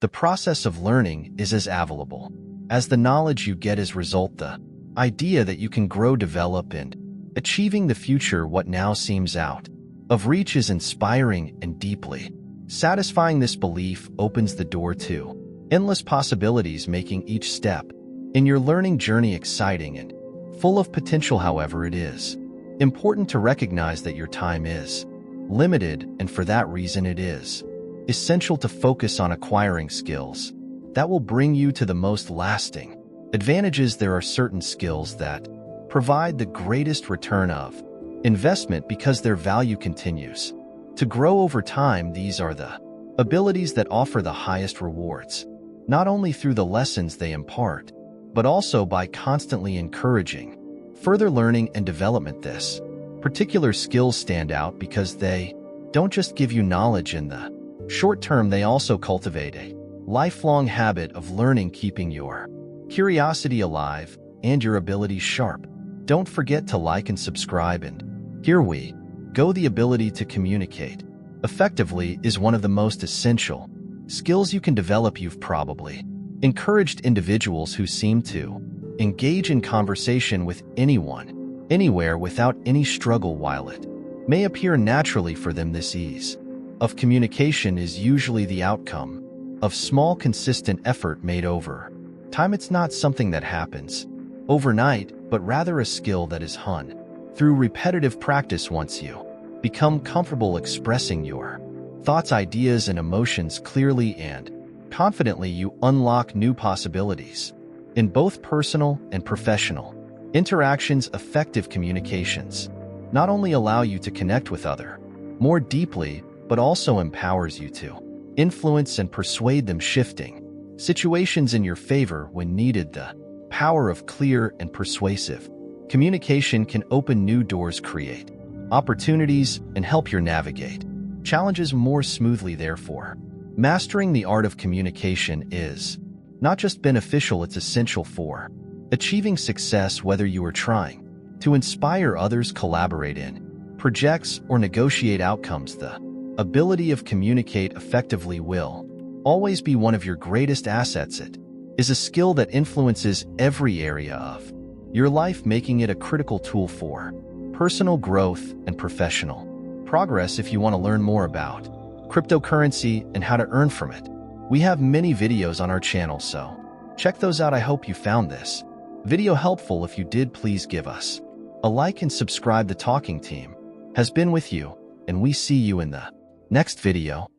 The process of learning is as available as the knowledge you get as result. The idea that you can grow, develop, and achieving the future what now seems out of reach is inspiring and deeply satisfying. This belief opens the door to endless possibilities, making each step in your learning journey exciting and full of potential. However, it is important to recognize that your time is limited, and for that reason it is essential to focus on acquiring skills that will bring you to the most lasting advantages. There are certain skills that provide the greatest return of investment because their value continues to grow over time. These are the abilities that offer the highest rewards, not only through the lessons they impart, but also by constantly encouraging further learning and development. This particular skills stand out because they don't just give you knowledge in the short term, they also cultivate a lifelong habit of learning, keeping your curiosity alive and your abilities sharp. Don't forget to like and subscribe. And here we go. The ability to communicate effectively is one of the most essential skills you can develop. You've probably encouraged individuals who seem to engage in conversation with anyone, anywhere without any struggle. While it may appear naturally for them, this ease of communication is usually the outcome of small, consistent effort made over time. It's not something that happens overnight, but rather a skill that is honed through repetitive practice. Once you become comfortable expressing your thoughts, ideas, and emotions clearly and confidently, you unlock new possibilities in both personal and professional interactions. Effective communications not only allow you to connect with others more deeply, but also empowers you to influence and persuade them, shifting situations in your favor when needed. The power of clear and persuasive communication can open new doors, create opportunities, and help you navigate challenges more smoothly. Therefore, mastering the art of communication is not just beneficial, it's essential for achieving success. Whether you are trying to inspire others, collaborate in projects, or negotiate outcomes, the ability of communicate effectively will always be one of your greatest assets. It is a skill that influences every area of your life, making it a critical tool for personal growth and professional progress. If you want to learn more about cryptocurrency and how to earn from it, we have many videos on our channel, so check those out. I hope you found this video helpful. If you did, please give us a like and subscribe. The Talking Team has been with you, and we see you in the next video.